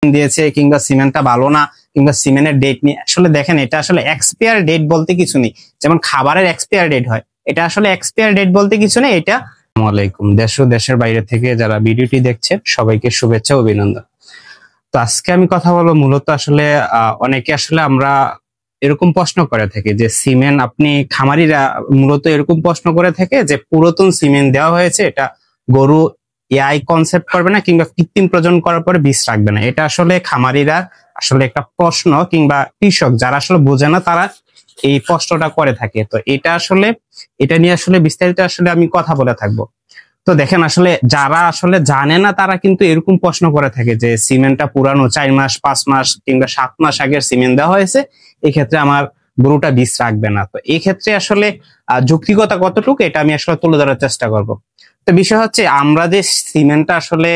দিয়েছে কিংবা সিমেন্টটা ভালো না কিংবা সিমেন্টের ডেট নিয়ে আসলে দেখেন এটা আসলে এক্সপায়ার ডেট বলতে কিছু নেই। যেমন খাবারের এক্সপায়ার ডেট হয়, এটা আসলে এক্সপায়ার ডেট বলতে কিছু নেই। এটা আসসালামু আলাইকুম, দেশ ও দেশের বাইরে থেকে যারা ভিডিওটি দেখছেন সবাইকে শুভেচ্ছা ও অভিনন্দন। তো আজকে আমি কথা বলবো মূলত আসলে অনেকে আসলে আমরা এরকম প্রশ্ন করে থাকি যে সিমেন্ট, আপনি খামারিরা মূলত এরকম প্রশ্ন করে থাকে যে পুরাতন সিমেন্ট দেওয়া হয়েছে, এটা গরু এআই কনসেপ্ট করবে না কিংবা কৃত্রিম প্রজনন করার পরে বীজ রাখবে না। এটা আসলে খামারিরা আসলে একটা প্রশ্ন কিংবা কৃষক যারা আসলে বোঝে না তারা এই প্রশ্নটা করে থাকে। তো এটা নিয়ে আসলে বিস্তারিত আসলে আমি কথা বলে থাকবো। তো দেখেন আসলে যারা আসলে জানে না তারা কিন্তু এরকম প্রশ্ন করে থাকে যে সিমেন্টটা পুরানো 4 মাস 5 মাস কিংবা 7 মাস আগের সিমেন্ট দেওয়া হয়েছে, এক্ষেত্রে আমার গরুটা বীজ রাখবে না। তো এই ক্ষেত্রে আসলে যৌক্তিকতা কতটুকু এটা আমি আসলে তুলে ধরার চেষ্টা করব। তো বিষয় হচ্ছে আমরা যে সিমেন্টটা আসলে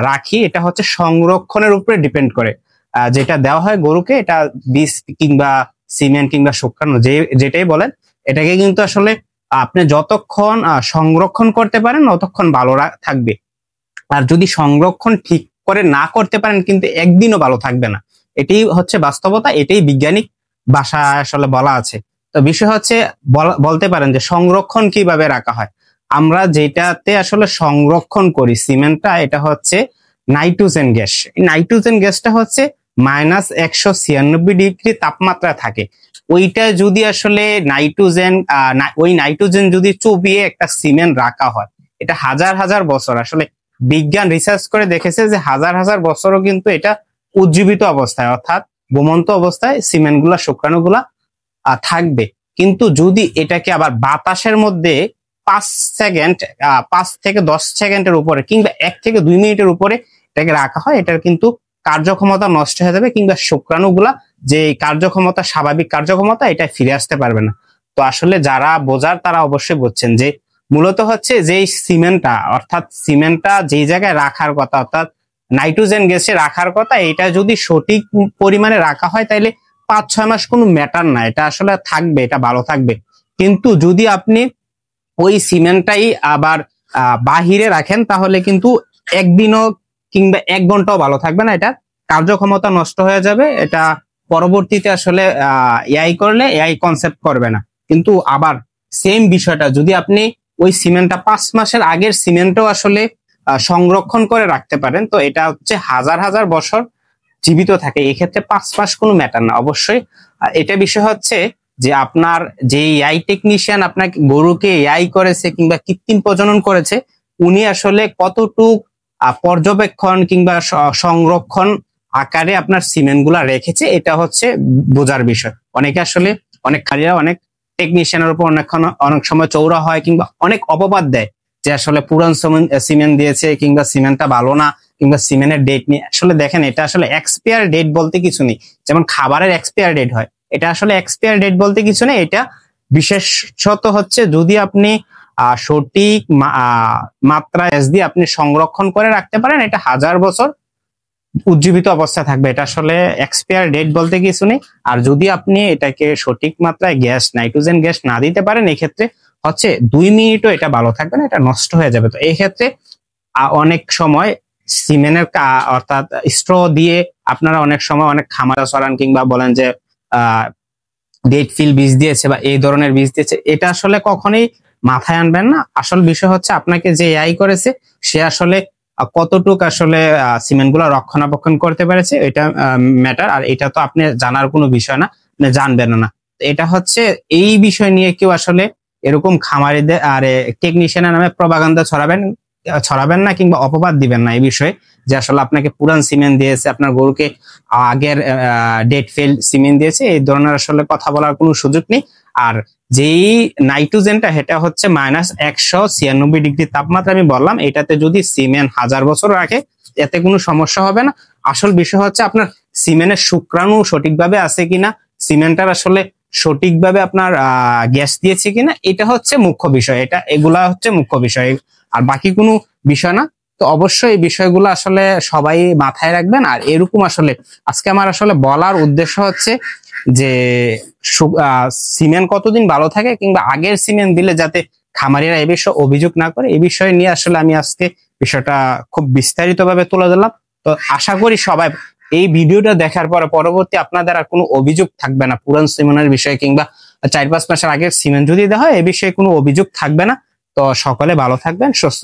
রাখি এটা হচ্ছে সংরক্ষণের উপরে ডিপেন্ড করে। যেটা দেওয়া হয় গরুকে, এটা বীজ কিংবা সিমেন্ট কিংবা শুকানো যেটাই বলেন, এটাকে কিন্তু আসলে আপনি যতক্ষণ সংরক্ষণ করতে পারেন ততক্ষণ ভালো থাকবে। আর যদি সংরক্ষণ ঠিক করে না করতে পারেন কিন্তু একদিনও ভালো থাকবে না। এটাই হচ্ছে বাস্তবতা, এটাই বৈজ্ঞানিক ভাষায় আসলে বলা আছে। তো বিষয় হচ্ছে বলতে পারেন যে সংরক্ষণ কিভাবে রাখা হয়। আমরা যেটাতে আসলে সংরক্ষণ করি সিমেন্টটা, এটা হচ্ছে নাইট্রোজেন গ্যাস। নাইট্রোজেন গ্যাসটা হচ্ছে -196 ডিগ্রি তাপমাত্রা থাকে। ওইটা যদি আসলে ওই নাইট্রোজেন যদি চুবিয়ে একটা সিমেন্ট রাখা হয়, এটা হাজার হাজার বছর আসলে বিজ্ঞান রিসার্চ করে দেখেছে যে হাজার হাজার বছরও কিন্তু এটা উজ্জীবিত অবস্থায় অর্থাৎ ঘুমন্ত অবস্থায় সিমেন্ট গুলা শুক্রাণু গুলা থাকবে। কিন্তু যদি এটাকে আবার বাতাসের মধ্যে 5 থেকে 10 সেকেন্ডের উপরে কিংবা 1 থেকে 2 মিনিটের উপরে এটাকে রাখা হয়, এটার কিন্তু কার্যক্ষমতা নষ্ট হয়ে যাবে কিংবা শুক্রাণুগুলা যে কার্যক্ষমতা, স্বাভাবিক কার্যক্ষমতা, এটা ফিরে আসতে পারবে না। তো আসলে যারা বোঝার তারা অবশ্যই বুঝছেন যে মূলত হচ্ছে যে সিমেন্টটা যেই জায়গায় রাখার কথা অর্থাৎ নাইট্রোজেন গ্যাসে রাখার কথা, এটা যদি সঠিক পরিমাণে রাখা হয় তাহলে 5-6 মাস কোনো ম্যাটার না, এটা আসলে থাকবে, এটা ভালো থাকবে। কিন্তু যদি আপনি ওই সিমেন্টটাই আবার বাহিরে রাখেন তাহলে কিন্তু একদিনও কিংবা 1 ঘন্টাও ভালো থাকবে না, এটা কার্যক্ষমতা নষ্ট হয়ে যাবে। এটা পরবর্তীতে আসলে এআই করলে এআই কনসেপ্ট করবে না। কিন্তু আবার সেম বিষয়টা যদি আপনি ওই সিমেন্টটা 5 মাসের আগের সিমেন্টও আসলে সংরক্ষণ করে রাখতে পারেন, তো এটা হচ্ছে হাজার হাজার বছর জীবিত থাকে। এক্ষেত্রে 5 মাস কোনো ম্যাটার না। অবশ্যই এটা বিষয় হচ্ছে যে আপনার যে এআই টেকনিশিয়ান আপনাকে গরুকে এআই করেছে কিংবা কৃত্রিম প্রজনন করেছে, উনি আসলে কতটুক পর্যবেক্ষণ কিংবা সংরক্ষণ আকারে আপনার সিমেন্ট গুলা রেখেছে, এটা হচ্ছে বোঝার বিষয়। অনেকে আসলে অনেক খালিরা অনেক টেকনিশিয়ানের উপর অনেক সময় চৌরা হয় কিংবা অনেক অপবাদ দেয় যে আসলে পুরান সিমেন্ট দিয়েছে কিংবা সিমেন্টটা ভালো না কিংবা সিমেন্টের ডেট নিয়ে। আসলে দেখেন এটা আসলে এক্সপায়ার ডেট বলতে কিছু নেই। যেমন খাবারের এক্সপায়ার ডেট হয়, এটা আসলে এক্সপায়ার ডেট বলতে কিছু নেই। এটা বিশেষত হচ্ছে যদি আপনি সঠিক মাত্রা দিয়ে আপনি সংরক্ষণ করে রাখতে পারেন, এটা হাজার বছর উজ্জীবিত অবস্থায় থাকবে। এটা আসলে এক্সপায়ার ডেট বলতে কিছু নেই। আর যদি আপনি এটাকে সঠিক মাত্রায় নাইট্রোজেন গ্যাস না দিতে পারেন, এক্ষেত্রে হচ্ছে 2 মিনিটও এটা ভালো থাকবে না, এটা নষ্ট হয়ে যাবে। তো এই ক্ষেত্রে অনেক সময় সিমেন্টের অর্থাৎ স্ট্র দিয়ে আপনারা অনেক সময় অনেক খামারা চড়ান কিংবা বলেন যে ডেট ফিল বীজ দিয়েছে বা এই ধরনের বীজ দিয়েছে, এটা আসলে কখনোই মাথায় আনবেন না। আসল বিষয় হচ্ছে আপনাকে যে এআই করেছে সে আসলে কতটুক আসলে সিমেন্ট গুলা রক্ষণাবেক্ষণ করতে পেরেছে, এটা ম্যাটার। আর এটা তো আপনি জানার কোনো বিষয় না, আপনি জানবেন না। এটা হচ্ছে এই বিষয় নিয়ে কেউ আসলে এরকম খামারিদের আর টেকনিশিয়ানের নামে প্রপাগান্ডা ছড়াবেন না কিংবা অপবাদ দিবেন না এই বিষয়ে যে আসলে আপনাকে পুরান সিমেন্ট দিয়েছে, আপনার গরুকে আগের ডেট ফেল সিমেন্ট দিয়েছে, এই ধরনের আসলে কথা বলার কোনো সুযোগ নেই। আর যেই নাইট্রোজেনটা এটা হচ্ছে -196 ডিগ্রি তাপমাত্রা আমি বললাম, এটাতে যদি সিমেন্ট হাজার বছর রাখে এতে কোনো সমস্যা হবে না। আসল বিষয় হচ্ছে আপনার সিমেন্টের শুক্রাণু সঠিকভাবে আছে কিনা, সিমেন্টটার আসলে সঠিকভাবে আপনার গ্যাস দিয়েছে কিনা, এটা হচ্ছে মুখ্য বিষয়। এগুলা হচ্ছে মুখ্য বিষয়, আর বাকি কোনো বিষয় না। তো অবশ্যই এই বিষয়গুলো আসলে সবাই মাথায় রাখবেন। আর এরকম আসলে আজকে আমার আসলে বলার উদ্দেশ্য হচ্ছে যে সিমেন্ট কতদিন ভালো থাকে কিংবা আগের সিমেন্ট দিলে যাতে খামারিরা এই বিষয়ে অভিযোগ না করে, এই বিষয় নিয়ে আসলে আমি আজকে বিষয়টা খুব বিস্তারিত ভাবে তুলে ধরলাম। তো আশা করি সবাই এই ভিডিওটা দেখার পরে পরবর্তী আপনাদের আর কোনো অভিযোগ থাকবে না পুরান সিমেন্টের বিষয়ে, কিংবা 4-5 মাসের আগের সিমেন্ট যদি দেওয়া হয় এই বিষয়ে কোনো অভিযোগ থাকবে না। তো সকলে ভালো থাকবেন, সুস্থ